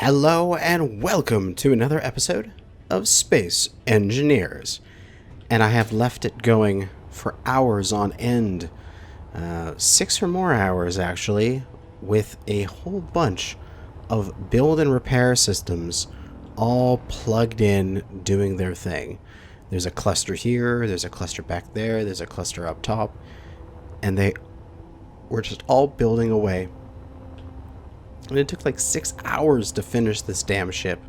Hello and welcome to another episode of Space Engineers. And I have left it going for hours on end, 6 or more hours actually, with a whole bunch of build and repair systems all plugged in doing their thing. There's a cluster here, there's a cluster back there, there's a cluster up top, and they were just all building away. And it took like 6 hours to finish this damn ship.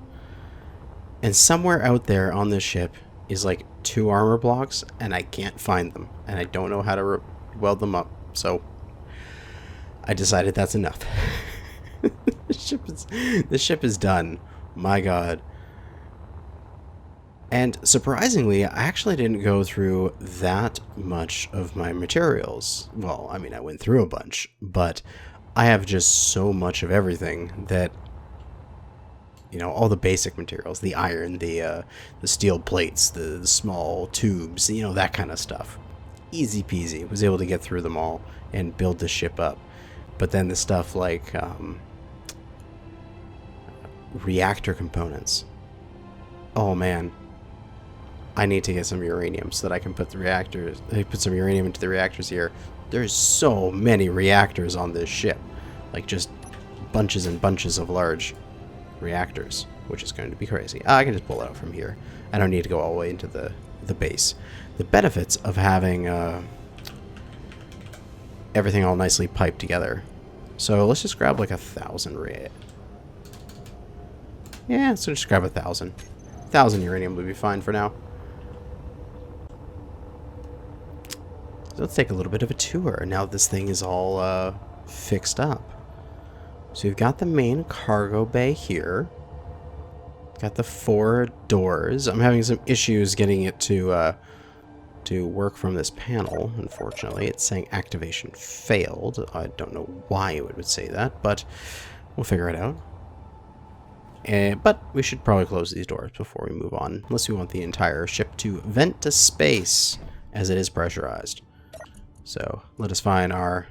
And somewhere out there on this ship is like 2 armor blocks, and I can't find them. And I don't know how to weld them up. So I decided that's enough. The ship is done. My god. And surprisingly, I actually didn't go through that much of my materials. Well, I mean, I went through a bunch, but I have just so much of everything that, you know, all the basic materials, the iron, the steel plates, the small tubes, you know, that kind of stuff. Easy peasy. Was able to get through them all and build the ship up. But then the stuff like reactor components. Oh man. I need to get some uranium so that I can put some uranium into the reactors here. There's so many reactors on this ship. Like just bunches and bunches of large reactors, which is going to be crazy. I can just pull it out from here. I don't need to go all the way into the base. The benefits of having everything all nicely piped together. So let's just grab like 1,000 Yeah, so just grab 1,000. 1,000 uranium would be fine for now. So let's take a little bit of a tour now this thing is all fixed up. So we've got the main cargo bay here. Got the 4 doors. I'm having some issues getting it to work from this panel, unfortunately. It's saying activation failed. I don't know why it would say that, but we'll figure it out. But we should probably close these doors before we move on, unless we want the entire ship to vent to space, as it is pressurized. So let us find our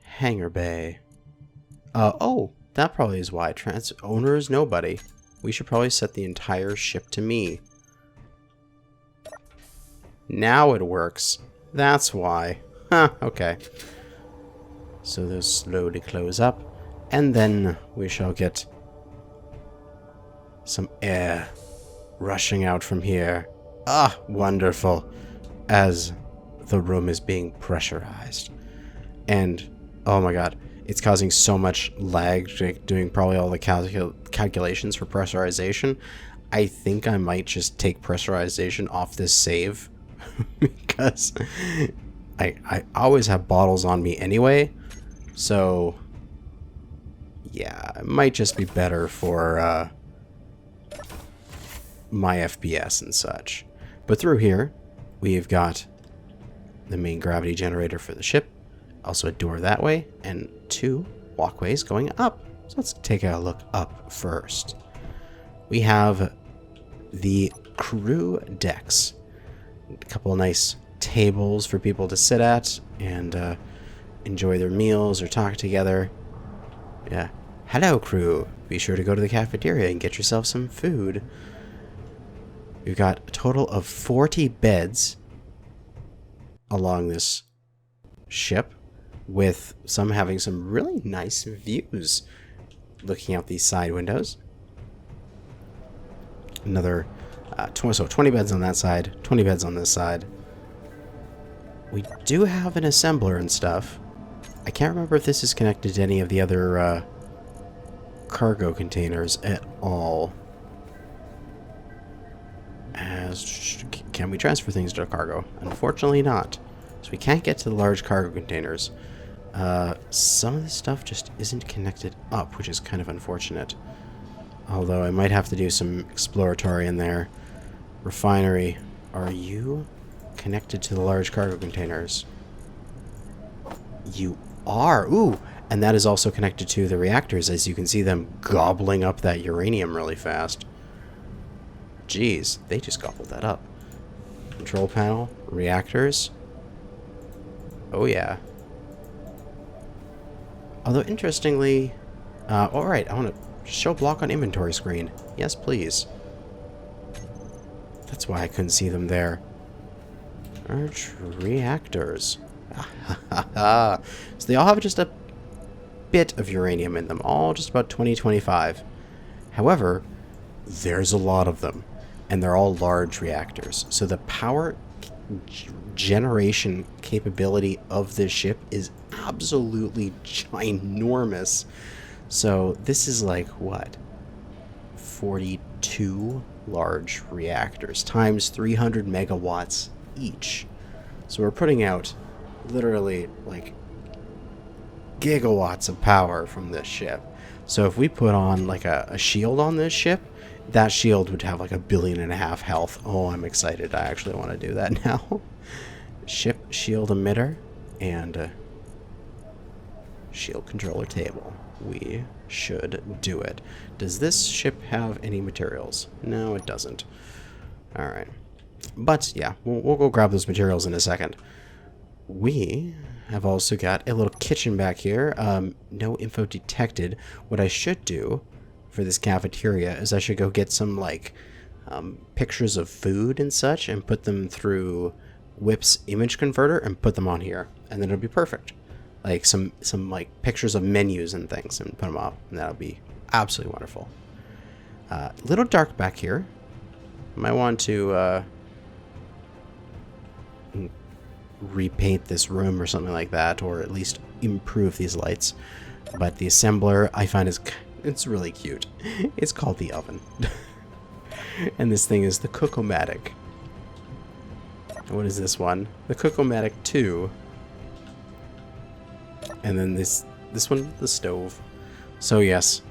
hangar bay. Oh, that probably is why. Owner is nobody. We should probably set the entire ship to me. Now it works. That's why. Huh, okay. So those slowly close up, and then we shall get some air rushing out from here. Ah, wonderful. As the room is being pressurized. And, oh my god, it's causing so much lag doing probably all the calculations for pressurization. I think I might just take pressurization off this save. Because I always have bottles on me anyway. So, yeah, it might just be better for my FPS and such. But through here, we've got the main gravity generator for the ship, also a door that way, and 2 walkways going up. So let's take a look up first. We have the crew decks. A couple of nice tables for people to sit at and enjoy their meals or talk together. Yeah. Hello, crew. Be sure to go to the cafeteria and get yourself some food. We've got a total of 40 beds along this ship, with some having some really nice views looking out these side windows. Another 20 beds on that side, 20 beds on this side. We do have an assembler and stuff. I can't remember if this is connected to any of the other cargo containers at all. Can we transfer things to cargo? Unfortunately not. So we can't get to the large cargo containers. Some of this stuff just isn't connected up, which is kind of unfortunate. Although I might have to do some exploratory in there. Refinery, are you connected to the large cargo containers? You are! Ooh! And that is also connected to the reactors, as you can see them gobbling up that uranium really fast. Jeez, they just gobbled that up. Control panel, reactors. Oh yeah. Although interestingly, alright, I want to Show block on inventory screen. Yes, please. That's why I couldn't see them there. Arch reactors. So they all have just a bit of uranium in them, all just about 2025. However, there's a lot of them, and they're all large reactors. So the power generation capability of this ship is absolutely ginormous. So this is like, what? 42 large reactors times 300 megawatts each. So we're putting out literally like gigawatts of power from this ship. So if we put on like a shield on this ship, that shield would have like 1.5 billion health. Oh, I'm excited. I actually want to do that now. Ship shield emitter and shield controller table. We should do it. Does this ship have any materials? No, it doesn't. Alright. But yeah, we'll go grab those materials in a second. We have also got a little kitchen back here. No info detected. What I should do for this cafeteria is I should go get some like pictures of food and such and put them through Whip's image converter and put them on here, and then it'll be perfect. Like some like pictures of menus and things, and put them up, and that'll be absolutely wonderful. Little dark back here. Might want to repaint this room or something like that, or at least improve these lights. But the assembler I find it's really cute. It's called the oven. And this thing is the Cookomatic. What is this one? The Cookomatic 2. And then this one, the stove. So yes,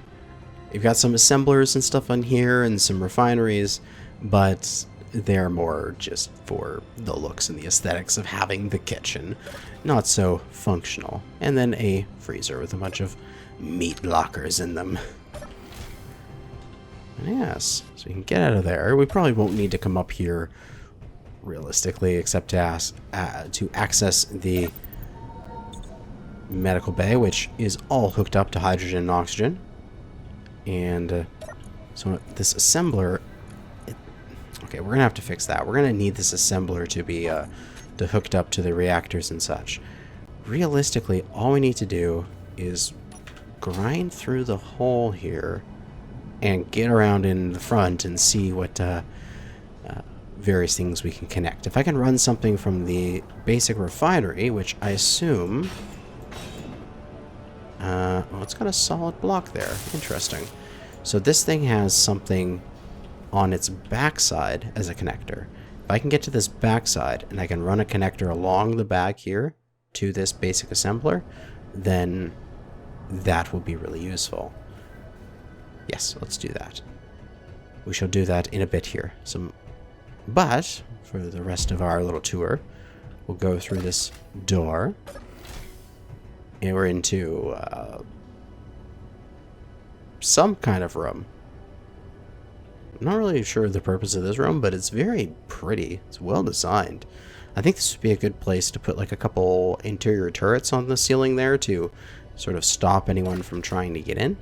you've got some assemblers and stuff on here and some refineries, but they're more just for the looks and the aesthetics of having the kitchen. Not so functional. And then a freezer with a bunch of meat lockers in them. Yes, so we can get out of there. We probably won't need to come up here realistically, except to access the medical bay, which is all hooked up to hydrogen and oxygen. And so this assembler, okay, we're gonna have to fix that. We're gonna need this assembler to be hooked up to the reactors and such. Realistically, all we need to do is grind through the hole here and get around in the front and see what various things we can connect. If I can run something from the basic refinery, which I assume... well, it's got a solid block there. Interesting. So this thing has something on its backside as a connector. If I can get to this backside and I can run a connector along the back here to this basic assembler, then that will be really useful. Yes, let's do that. We shall do that in a bit here. But for the rest of our little tour, we'll go through this door. And we're into some kind of room. I'm not really sure of the purpose of this room, but it's very pretty. It's well designed. I think this would be a good place to put like a couple interior turrets on the ceiling there to sort of stop anyone from trying to get in,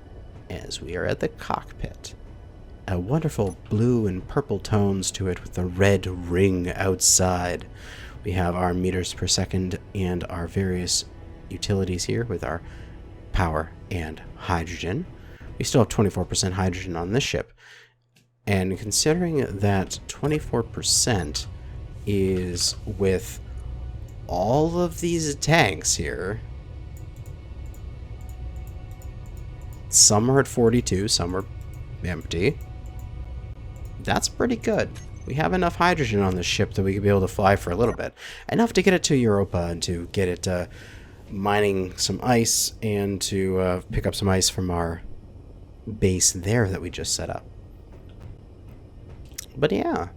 as we are at the cockpit. A wonderful blue and purple tones to it with the red ring outside. We have our meters per second and our various utilities here with our power and hydrogen. We still have 24% hydrogen on this ship. And considering that 24% is with all of these tanks here, some are at 42, some are empty. That's pretty good. We have enough hydrogen on this ship that we could be able to fly for a little bit. Enough to get it to Europa and to get it mining some ice and to pick up some ice from our base there that we just set up. But yeah.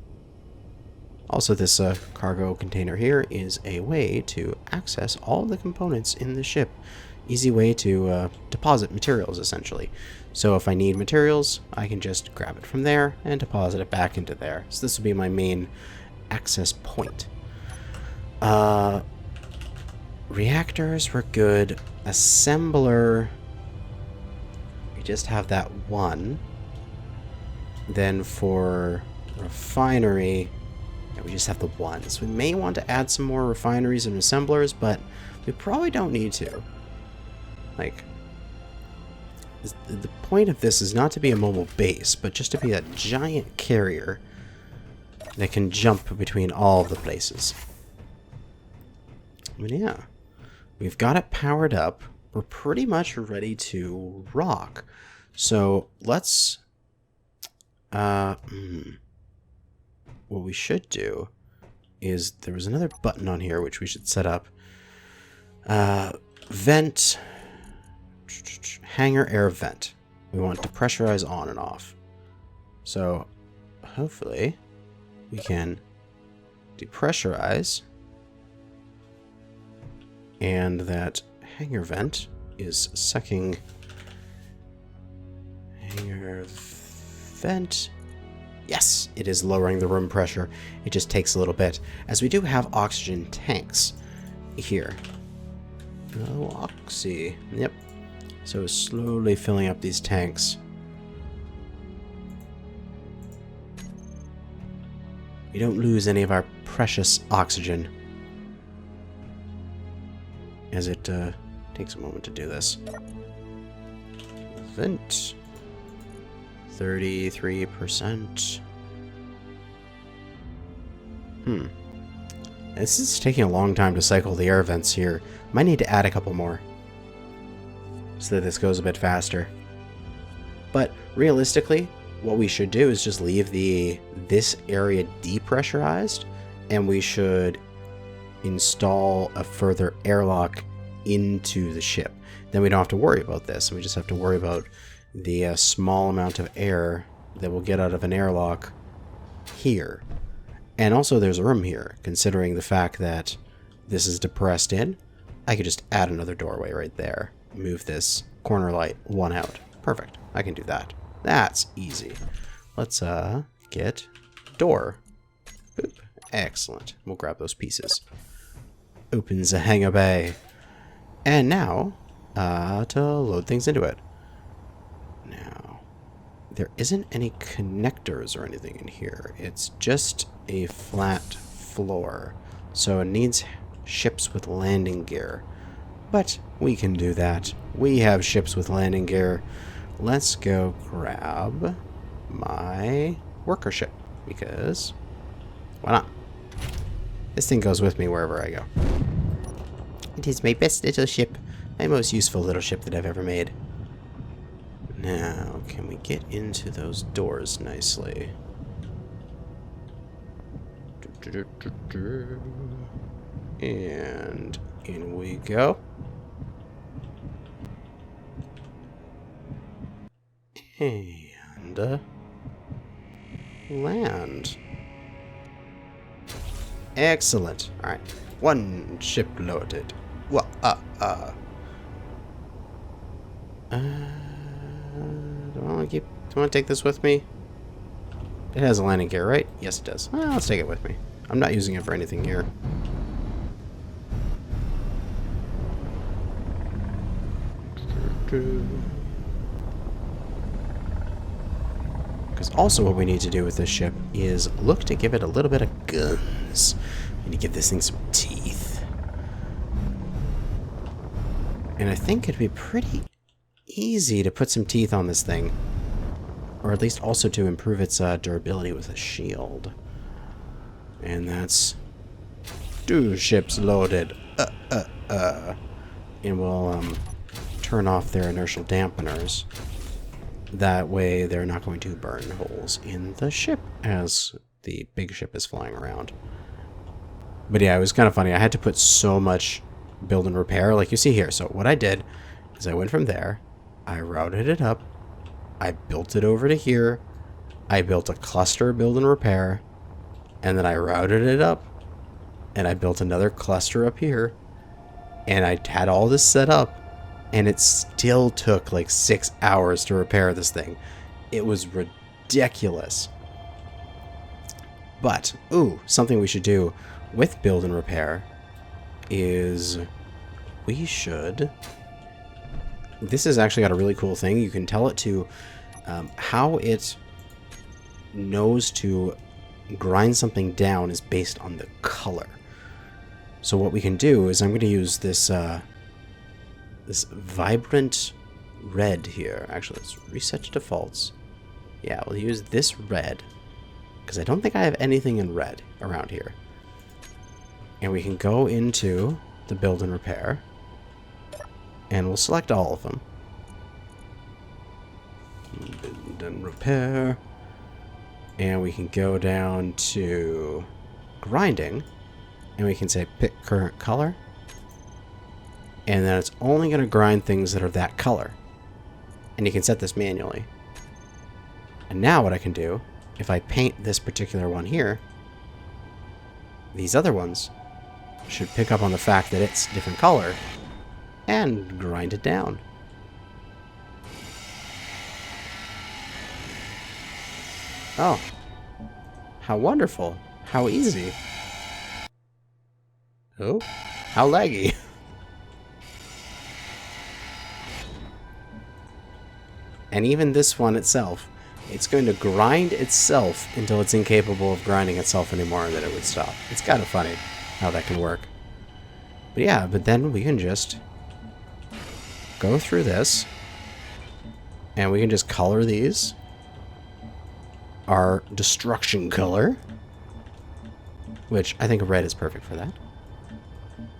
Also, this cargo container here is a way to access all the components in the ship. Easy way to deposit materials, essentially. So if I need materials, I can just grab it from there and deposit it back into there. So this will be my main access point. Reactors were good. Assembler, we just have that one. Then for refinery, yeah, we just have the one. So we may want to add some more refineries and assemblers, but we probably don't need to. Like, the point of this is not to be a mobile base, but just to be a giant carrier that can jump between all of the places. But yeah, we've got it powered up. We're pretty much ready to rock. So let's... what we should do is... There was another button on here which we should set up. Vent... Hangar air vent. We want to pressurize on and off. So hopefully we can depressurize, and that hangar vent is sucking. Hangar vent. Yes, it is lowering the room pressure. It just takes a little bit, as we do have oxygen tanks here. Oh, oxy. Yep. So slowly filling up these tanks. We don't lose any of our precious oxygen, as it takes a moment to do this. Vent. 33%. This is taking a long time to cycle the air vents here. Might need to add a couple more, so that this goes a bit faster. But realistically, what we should do is just leave this area depressurized, and we should install a further airlock into the ship. Then we don't have to worry about this. We just have to worry about the small amount of air that we'll get out of an airlock here. And also there's room here, considering the fact that this is depressed in. I could just add another doorway right there. Move this corner light one out. Perfect. I can do that. That's easy. Let's get door. Boop. Excellent. We'll grab those pieces. Opens a hangar bay. And now, to load things into it. Now, there isn't any connectors or anything in here. It's just a flat floor. So it needs ships with landing gear. But we can do that. We have ships with landing gear. Let's go grab my worker ship, because why not? This thing goes with me wherever I go. It is my best little ship. My most useful little ship that I've ever made. Now, can we get into those doors nicely? And in we go. And land. Excellent. Alright. One ship loaded. Do I want to take this with me? It has a landing gear, right? Yes, it does. Well, let's take it with me. I'm not using it for anything here. Because also what we need to do with this ship is look to give it a little bit of guns. We need to give this thing some teeth. And I think it'd be pretty easy to put some teeth on this thing. Or at least also to improve its durability with a shield. And that's 2 ships loaded. And we'll turn off their inertial dampeners. That way they're not going to burn holes in the ship as the big ship is flying around. But yeah, it was kind of funny. I had to put so much build and repair, like you see here. So what I did is I went from there, I routed it up, I built it over to here, I built a cluster build and repair, and then I routed it up, and I built another cluster up here, and I had all this set up, and it still took like 6 hours to repair this thing. It was ridiculous. But, ooh, something we should do with build and repair is we should this has actually got a really cool thing. You can tell it to how it knows to grind something down is based on the color. So what we can do is I'm going to use this this vibrant red here. Actually, let's reset to defaults. Yeah, we'll use this red because I don't think I have anything in red around here. And we can go into the build and repair, and we'll select all of them. Build and repair. And we can go down to grinding, and we can say pick current color. And then it's only going to grind things that are that color. And you can set this manually. And now what I can do, if I paint this particular one here, these other ones should pick up on the fact that it's a different color and grind it down. Oh, how wonderful. How easy. Oh, how laggy. And even this one itself, it's going to grind itself until it's incapable of grinding itself anymore, and then it would stop. It's kind of funny how that can work. But yeah, but then we can just go through this, and we can just color these. Our destruction color, which I think red is perfect for that.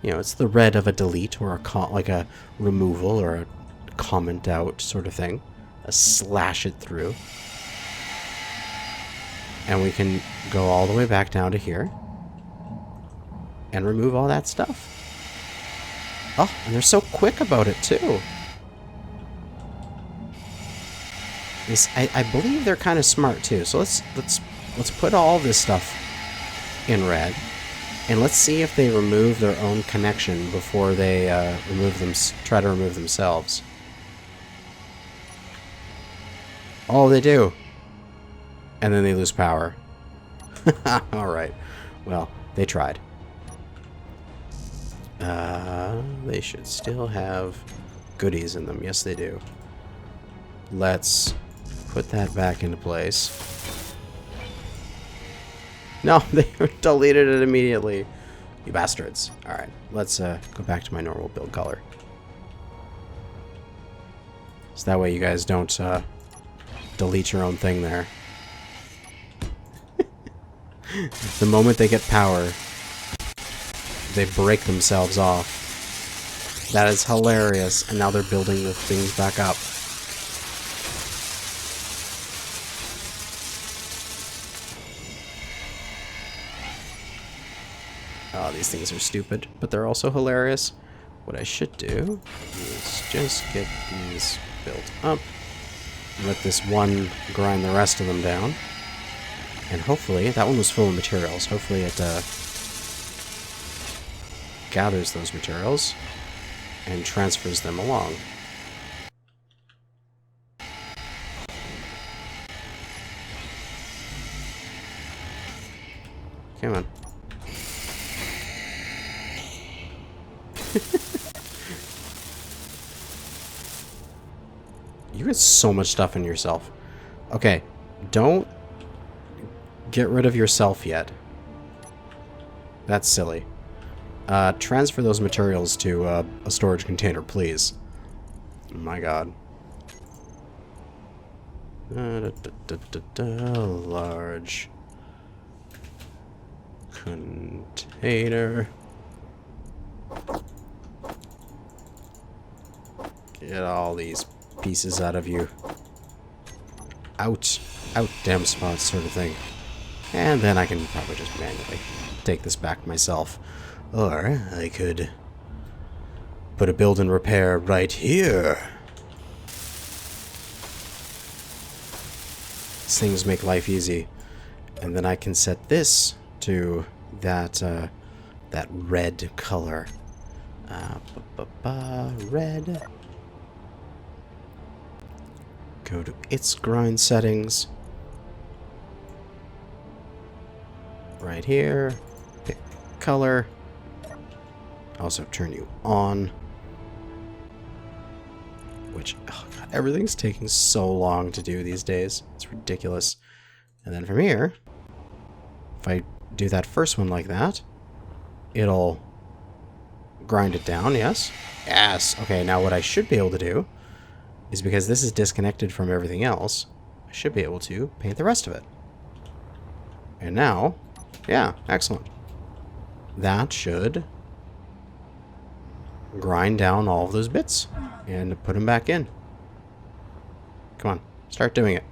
You know, it's the red of a delete or like a removal or a comment out sort of thing. A slash it through. And we can go all the way back down to here and remove all that stuff. Oh, and they're so quick about it too. I believe they're kind of smart too. So let's put all this stuff in red, and let's see if they remove their own connection before they try to remove themselves. Oh, they do. And then they lose power. Alright. Well, they tried. They should still have goodies in them. Yes, they do. Let's put that back into place. No, they deleted it immediately. You bastards. Alright, let's go back to my normal build color. So that way you guys don't delete your own thing there. The moment they get power, they break themselves off. That is hilarious. And now they're building the things back up. Oh, these things are stupid, but they're also hilarious. What I should do is just get these built up. Let this one grind the rest of them down. And hopefully, that one was full of materials. Hopefully it gathers those materials and transfers them along. Come on. You got so much stuff in yourself. Okay, don't get rid of yourself yet. That's silly. Transfer those materials to a storage container, please. My god. Large container. Get all these pieces out of you. Out. Out, damn spots, sort of thing. And then I can probably just manually take this back myself. Or I could put a build and repair right here. These things make life easy. And then I can set this to that that red color. Red. Go to its grind settings. Right here. Pick color. Also turn you on. which, oh god, everything's taking so long to do these days. It's ridiculous. And then from here, if I do that first one like that, it'll grind it down, yes? Yes! Okay, now what I should be able to do is, because this is disconnected from everything else, I should be able to paint the rest of it. And now, yeah, excellent. That should grind down all of those bits and put them back in. Come on, start doing it.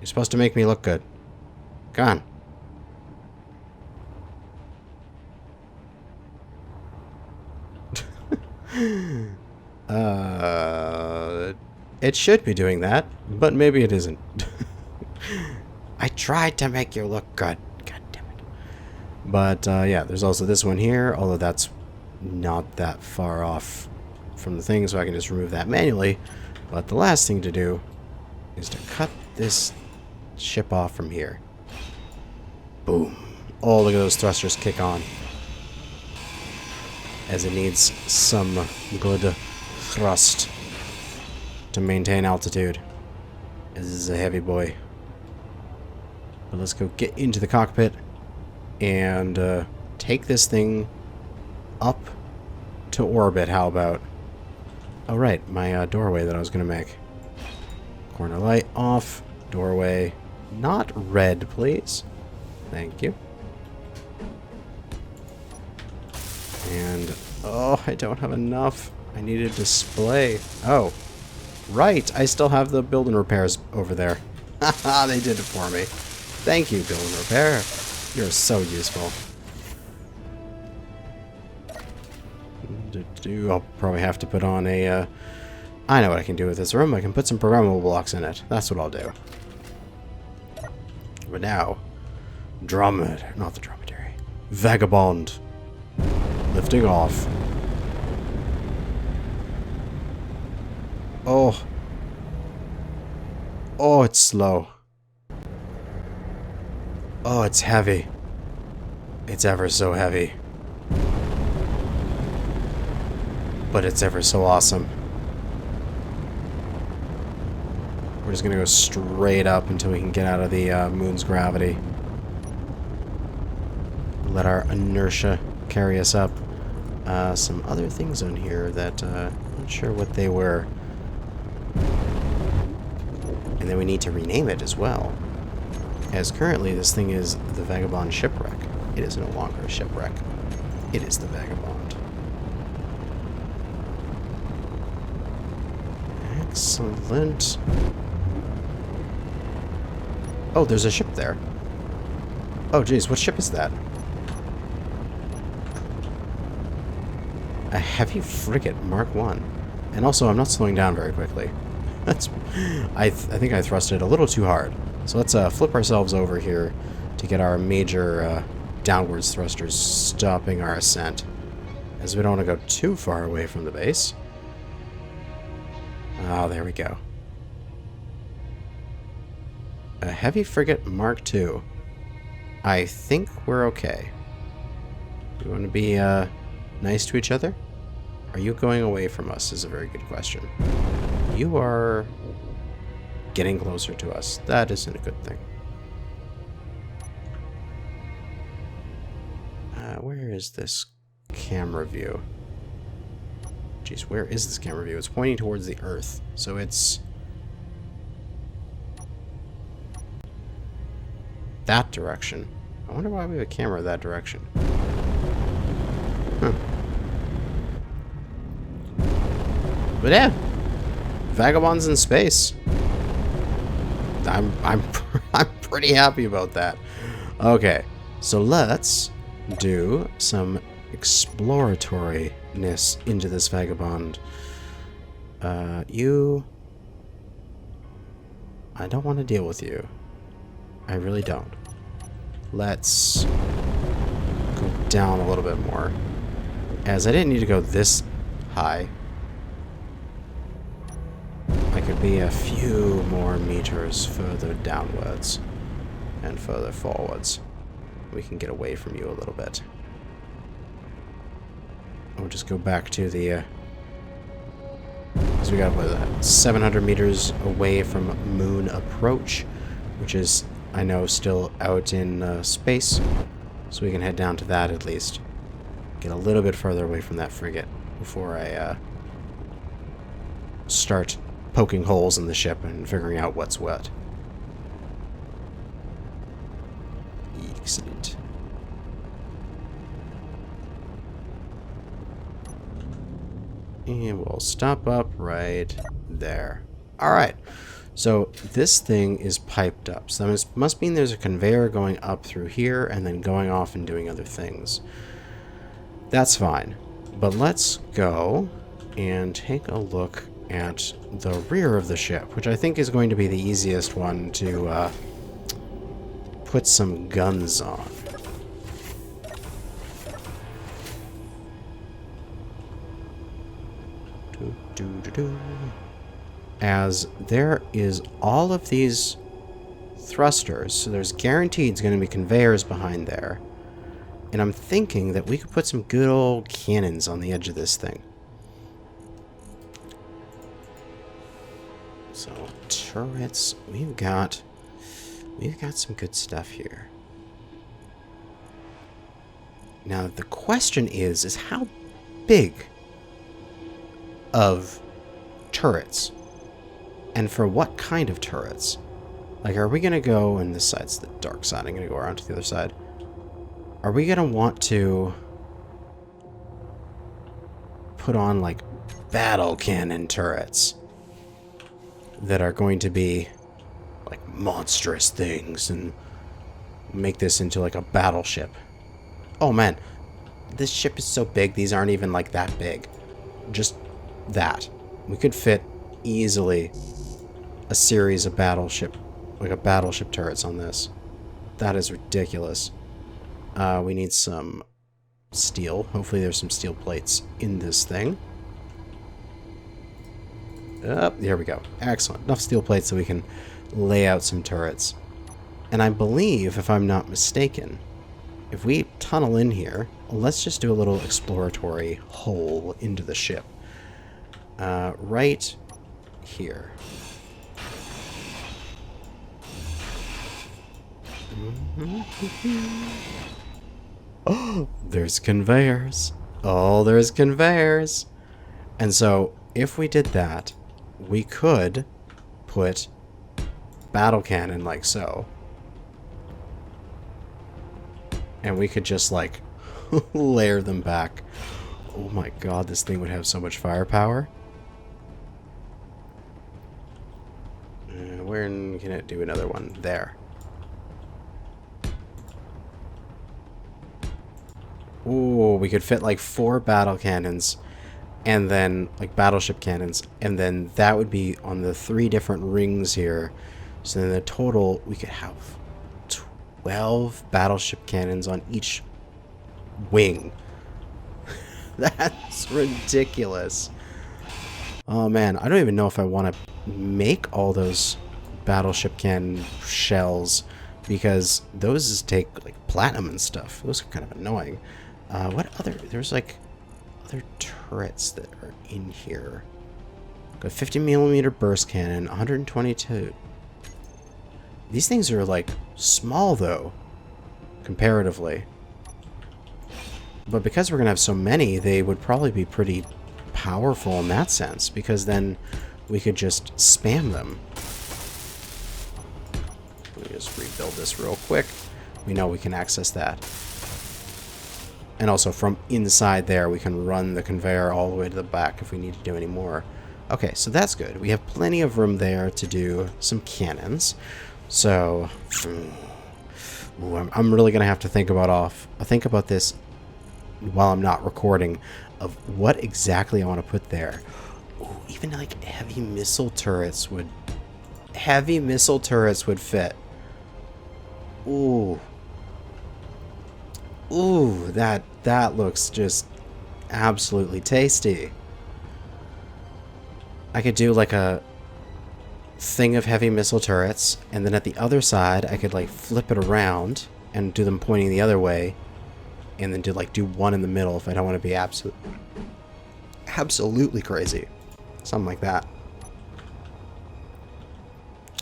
You're supposed to make me look good. Come on. It should be doing that, but maybe it isn't. I tried to make you look good. God damn it. But, yeah, there's also this one here, although that's not that far off from the thing, so I can just remove that manually. But the last thing to do is to cut this ship off from here. Boom. Oh, look at those thrusters kick on. As it needs some good thrust to maintain altitude. This is a heavy boy. But let's go get into the cockpit and take this thing up to orbit. How about? Oh, right, my doorway that I was going to make. Corner light off. Doorway not red, please. Thank you. And, oh, I don't have enough. I need a display. Oh, right. I still have the build and repairs over there. Haha, they did it for me. Thank you, build and repair. You're so useful. I'll probably have to put on a, I know what I can do with this room. I can put some programmable blocks in it. That's what I'll do. But now, not the dromedary. Vagabond. Lifting off. Oh. Oh, it's slow. Oh, it's heavy. It's ever so heavy. But it's ever so awesome. We're just gonna go straight up until we can get out of the moon's gravity. Let our inertia carry us up. Some other things on here that I'm not sure what they were. And then we need to rename it as well. As currently this thing is the Vagabond Shipwreck. It is no longer a shipwreck. It is the Vagabond. Excellent. Oh, there's a ship there. Oh, geez, what ship is that? A heavy frigate, Mark 1. And also, I'm not slowing down very quickly. I think I thrusted a little too hard. So let's flip ourselves over here to get our major downwards thrusters stopping our ascent, as we don't want to go too far away from the base. Oh, there we go. A heavy frigate Mark II. I think we're okay. We want to be nice to each other? Are you going away from us is a very good question. You are getting closer to us. That isn't a good thing. Where is this camera view? Jeez, where is this camera view? It's pointing towards the Earth, so it's that direction. I wonder why we have a camera that direction. Huh. But yeah, Vagabonds in space. I'm pretty happy about that. Okay, so let's do some exploratoriness into this Vagabond. I don't want to deal with you. I really don't. Let's go down a little bit more. As I didn't need to go this high. I could be a few more meters further downwards and further forwards. We can get away from you a little bit. We'll just go back to the because we got what, 700 meters away from moon approach, which is, I know, still out in space. So we can head down to that at least. Get a little bit further away from that frigate before I start poking holes in the ship and figuring out what's what. Excellent. And we'll stop up right there. Alright, so this thing is piped up. So that must mean there's a conveyor going up through here and then going off and doing other things. That's fine. But let's go and take a look at the rear of the ship, which I think is going to be the easiest one to put some guns on. As there is all of these thrusters, so there's guaranteed going to be conveyors behind there. And I'm thinking that we could put some good old cannons on the edge of this thing. So, turrets, we've got some good stuff here. Now, the question is how big of turrets? And for what kind of turrets? Like, are we going to go, and this side's the dark side, I'm going to go around to the other side. Are we going to want to put on, like, battle cannon turrets that are going to be, like, monstrous things and make this into, like, a battleship? Oh, man. This ship is so big, these aren't even, like, that big. Just that. We could fit easily a series of battleship turrets on this. That is ridiculous. We need some steel. Hopefully there's some steel plates in this thing. There we go. Excellent. Enough steel plates so we can lay out some turrets. And I believe, if I'm not mistaken, if we tunnel in here, let's just do a little exploratory hole into the ship. Right here. Oh, there's conveyors. Oh, there's conveyors. And so, if we did that, we could put battle cannon like so. And we could just, like, layer them back. Oh my god, this thing would have so much firepower. Where can it do another one? There. Ooh, we could fit like 4 battle cannons and then like battleship cannons, and then that would be on the 3 different rings here. So then the total, we could have 12 battleship cannons on each wing. That's ridiculous. Oh man, I don't even know if I want to make all those battleship cannon shells, because those take like platinum and stuff. Those are kind of annoying. What other, there's like other turrets that are in here. Got 50mm burst cannon, 122. These things are like small though, comparatively. But because we're gonna have so many, they would probably be pretty powerful in that sense, because then we could just spam them. Let me just rebuild this real quick. We know we can access that. And also from inside there, we can run the conveyor all the way to the back if we need to do any more. Okay, so that's good. We have plenty of room there to do some cannons. So, I'm really going to have to think about this while I'm not recording, of what exactly I want to put there. Ooh, even like heavy missile turrets would fit. Ooh. Ooh, that looks just absolutely tasty. I could do like a thing of heavy missile turrets, and then at the other side I could like flip it around and do them pointing the other way, and then do one in the middle if I don't want to be absolutely crazy. something like that.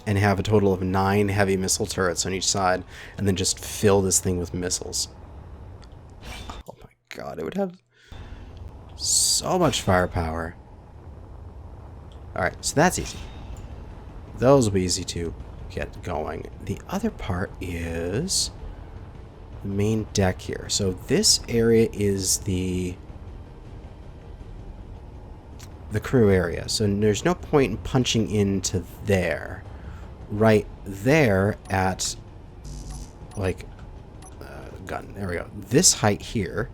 And have a total of 9 heavy missile turrets on each side, and then just fill this thing with missiles. Oh my god, it would have so much firepower. Alright, so that's easy. Those will be easy to get going. The other part is the main deck here. So this area is the crew area. So there's no point in punching into there. Right there at, like, gun. There we go. This height here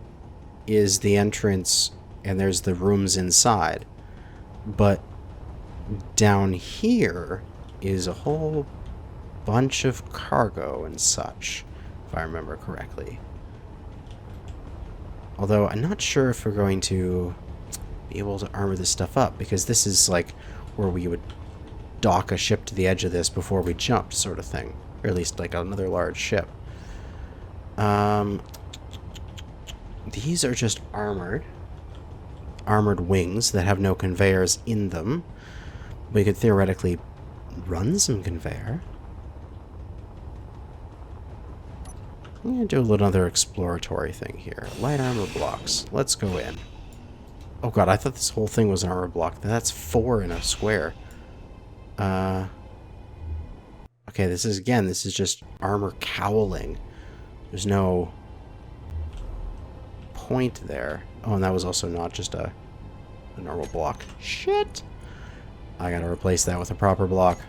is the entrance, and there's the rooms inside. But down here is a whole bunch of cargo and such, if I remember correctly. Although I'm not sure if we're going to be able to armor this stuff up, because this is like where we would dock a ship to the edge of this before we jumped, sort of thing. Or at least like another large ship. These are just armored wings that have no conveyors in them. We could theoretically run some conveyor. I'm going to do a little other exploratory thing here. Light armor blocks. Let's go in. Oh god, I thought this whole thing was an armor block. That's 4 in a square. Okay, this is just armor cowling. There's no point there. Oh, and that was also not just a normal block. Shit! I gotta replace that with a proper block.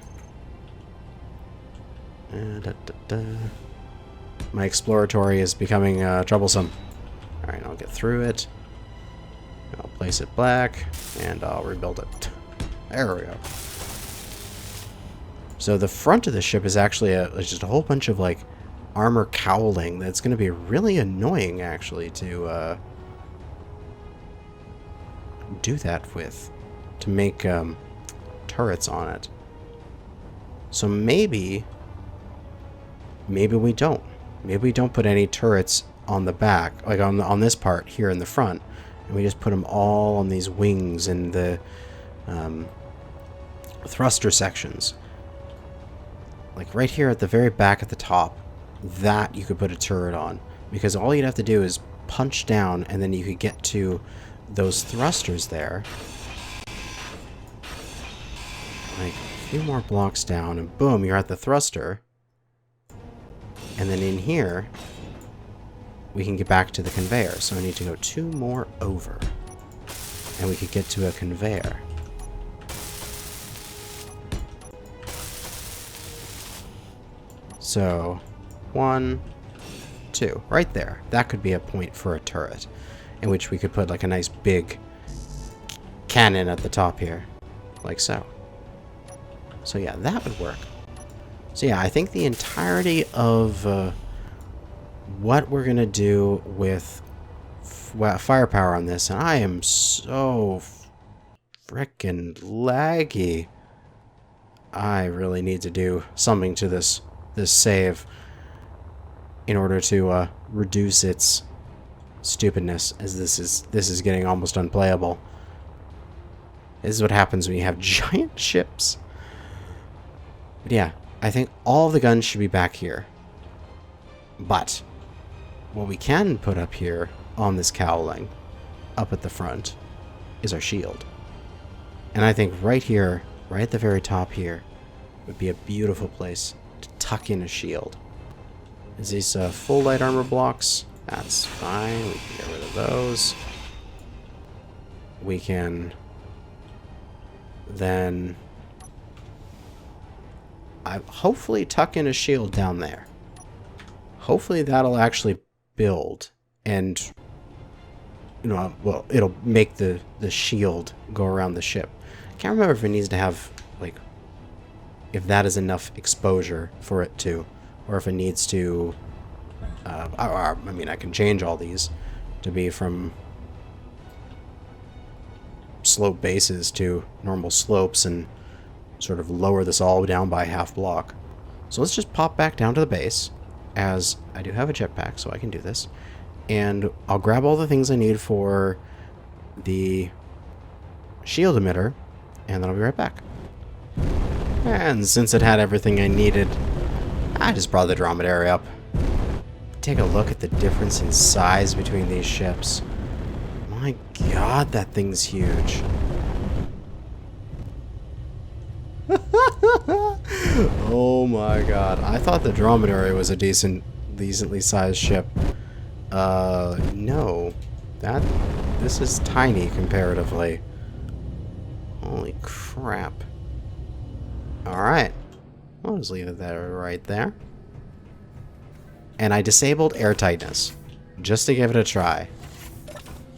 My exploratory is becoming troublesome. Alright, I'll get through it. I'll place it black, and I'll rebuild it. There we go. So the front of the ship is actually just a whole bunch of, like, armor cowling that's going to be really annoying, actually, to do that with. To make turrets on it. So maybe we don't. Maybe we don't put any turrets on the back, like on this part here in the front, and we just put them all on these wings and the thruster sections. Like right here at the very back at the top, that you could put a turret on, because all you'd have to do is punch down, and then you could get to those thrusters there. Like a few more blocks down, and boom, you're at the thruster. And then in here, we can get back to the conveyor. So I need to go 2 more over, and we could get to a conveyor. So 1, 2, right there. That could be a point for a turret, in which we could put like a nice big cannon at the top here, like so. So yeah, that would work. So yeah, I think the entirety of what we're going to do with firepower on this, and I am so frickin' laggy. I really need to do something to this save in order to reduce its stupidness, as this is getting almost unplayable. This is what happens when you have giant ships. But yeah, I think all of the guns should be back here. But what we can put up here on this cowling, up at the front, is our shield. And I think right here, right at the very top here, would be a beautiful place to tuck in a shield. Is these full light armor blocks? That's fine. We can get rid of those. We can then hopefully tuck in a shield down there. Hopefully that'll actually build, and well, it'll make the shield go around the ship. I can't remember if it needs to have, like, if that is enough exposure for it to, or if it needs to I mean, I can change all these to be from slope bases to normal slopes and sort of lower this all down by half block. So let's just pop back down to the base, as I do have a jetpack, so I can do this. And I'll grab all the things I need for the shield emitter, and then I'll be right back. And since it had everything I needed, I just brought the dromedary up. Take a look at the difference in size between these ships. My god, that thing's huge. Oh my god. I thought the dromedary was a decently sized ship. No. This is tiny comparatively. Holy crap. Alright. I'll just leave it there right there. And I disabled airtightness, just to give it a try.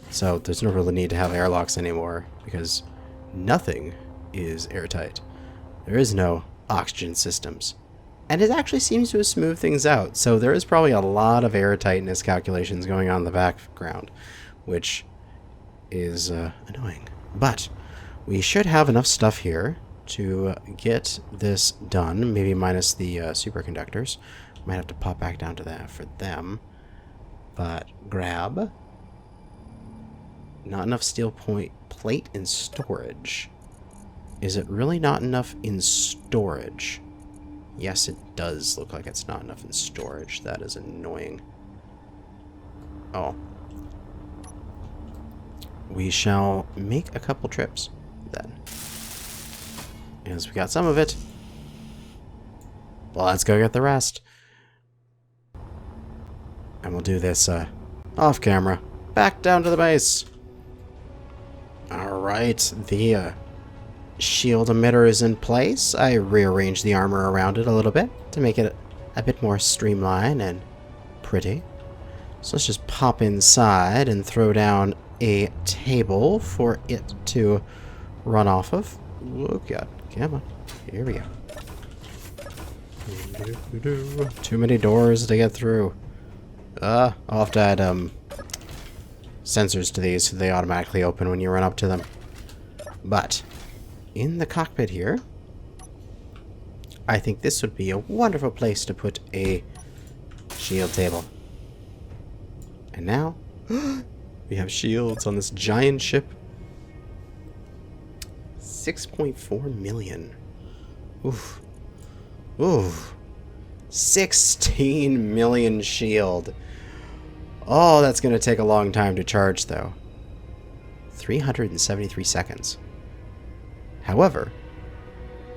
So there's no real need to have airlocks anymore, because nothing is airtight. There is no oxygen systems. And it actually seems to have smoothed things out, so there is probably a lot of airtightness calculations going on in the background, which is annoying. But we should have enough stuff here to get this done, maybe minus the superconductors. Might have to pop back down to that for them. But grab. Not enough steel plate in storage. Is it really not enough in storage? Yes, it does look like it's not enough in storage. That is annoying. Oh. We shall make a couple trips then. As we got some of it. Well, let's go get the rest. And we'll do this off camera. Back down to the base. Alright, the shield emitter is in place. I rearranged the armor around it a little bit to make it a bit more streamlined and pretty. So let's just pop inside and throw down a table for it to run off of. Oh god, come on. Here we go. Too many doors to get through. I'll have to add sensors to these so they automatically open when you run up to them. But in the cockpit here, I think this would be a wonderful place to put a shield table. And now we have shields on this giant ship. 6.4 million. Oof. Oof. 16 million shield. Oh, that's going to take a long time to charge, though. 373 seconds. However,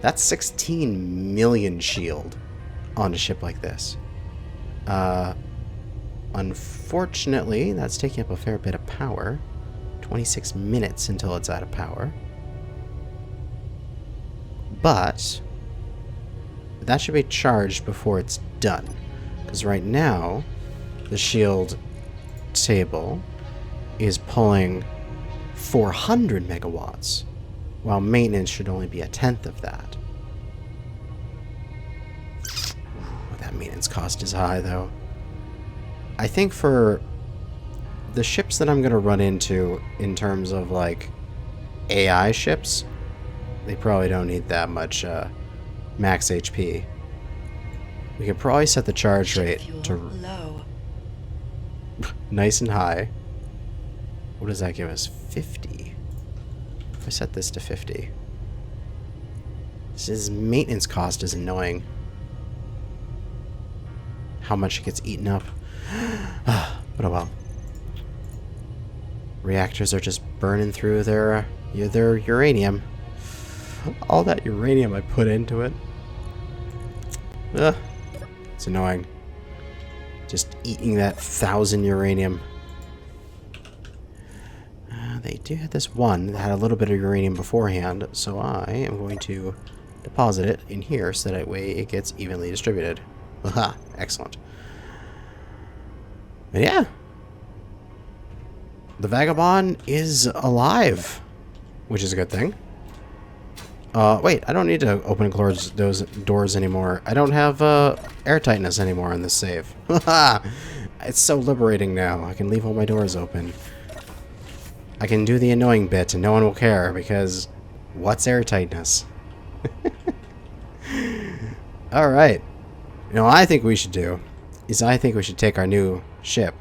that's 16 million shield on a ship like this. Unfortunately, that's taking up a fair bit of power. 26 minutes until it's out of power. But that should be charged before it's done. Because right now, the shield table is pulling 400 megawatts, while maintenance should only be a tenth of that. Ooh, that maintenance cost is high, though. I think for the ships that I'm going to run into in terms of, like, AI ships, they probably don't need that much max HP. We could probably set the charge rate to low. Nice and high. What does that give us? 50. If I set this to 50. This maintenance cost is annoying. How much it gets eaten up. But oh well. Reactors are just burning through their uranium. All that uranium I put into it. It's annoying. Just eating that 1,000 uranium. They do have this one that had a little bit of uranium beforehand, so I am going to deposit it in here so that way it gets evenly distributed. Aha, excellent. But yeah. The Vagabond is alive, which is a good thing. Wait, I don't need to open and close those doors anymore. I don't have airtightness anymore in this save. It's so liberating now. I can leave all my doors open. I can do the annoying bit and no one will care because what's airtightness? Alright. You know what I think we should do is I think we should take our new ship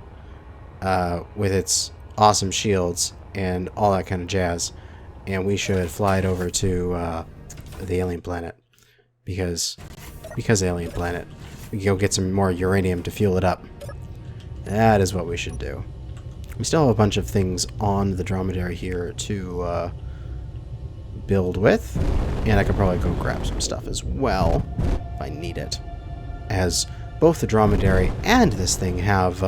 with its awesome shields and all that kind of jazz and we should fly it over to the alien planet. Because alien planet. We can go get some more uranium to fuel it up. That is what we should do. We still have a bunch of things on the dromedary here to build with. And I could probably go grab some stuff as well if I need it. As both the dromedary and this thing have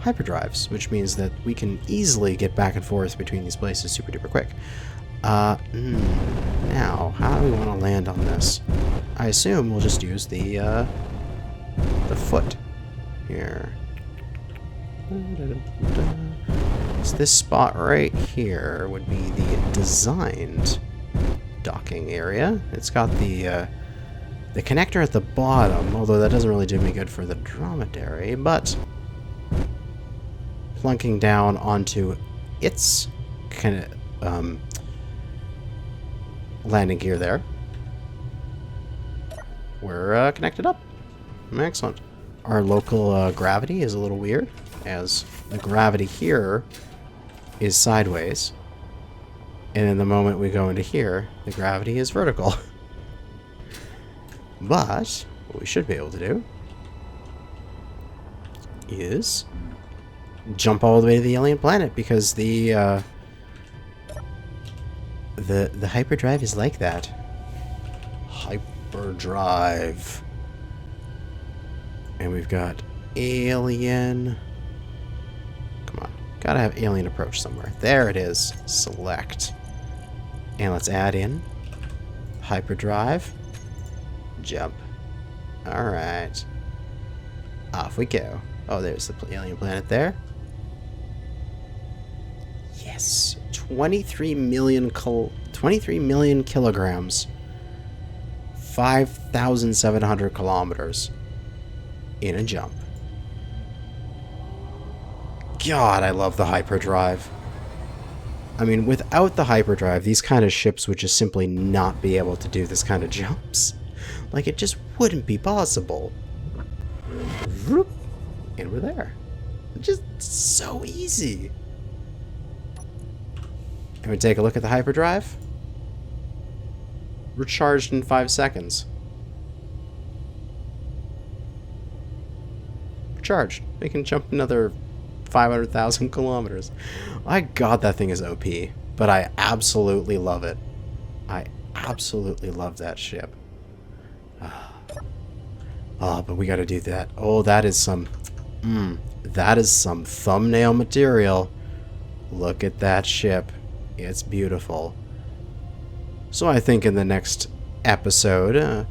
hyperdrives, which means that we can easily get back and forth between these places super duper quick. Now, how do we want to land on this? I assume we'll just use the foot here. So this spot right here would be the designed docking area. It's got the connector at the bottom, although that doesn't really do me good for the dromedary, but plunking down onto its kind of landing gear there, we're connected up. Excellent. Our local gravity is a little weird, as the gravity here is sideways, and in the moment we go into here, the gravity is vertical. But what we should be able to do is jump all the way to the alien planet, because the hyperdrive is like that. Hyperdrive. And we've got alien. Come on. Gotta have alien approach somewhere. There it is. Select. And let's add in hyperdrive. Jump. Alright. Off we go. Oh, there's the alien planet there. Yes. 23 million kilograms. 5,700 kilometers. In a jump. God, I love the hyperdrive. I mean, without the hyperdrive, these kind of ships would just simply not be able to do this kind of jumps. Like, it just wouldn't be possible. And we're there. Just so easy. And we take a look at the hyperdrive. Recharged in 5 seconds. Charged. We can jump another 500,000 kilometers. My God, that thing is OP. But I absolutely love it. I absolutely love that ship. Oh, but we gotta do that. Oh, that is some... that is some thumbnail material. Look at that ship. It's beautiful. So I think in the next episode...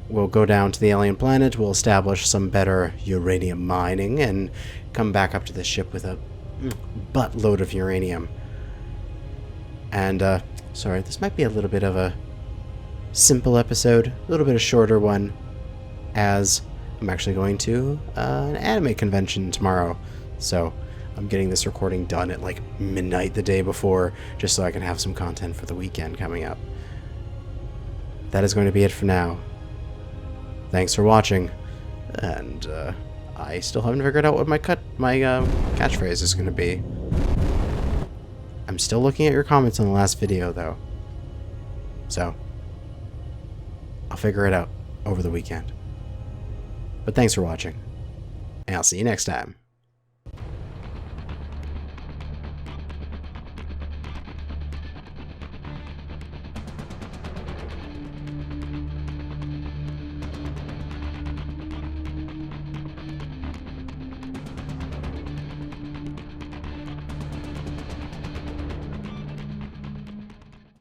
we'll go down to the alien planet, we'll establish some better uranium mining, and come back up to the ship with a buttload of uranium. And, sorry, this might be a little bit of a simple episode, a little bit of a shorter one, as I'm actually going to an anime convention tomorrow. So I'm getting this recording done at like midnight the day before, just so I can have some content for the weekend coming up. That is going to be it for now. Thanks for watching, and I still haven't figured out what my catchphrase is going to be. I'm still looking at your comments on the last video, though. So, I'll figure it out over the weekend. But thanks for watching, and I'll see you next time.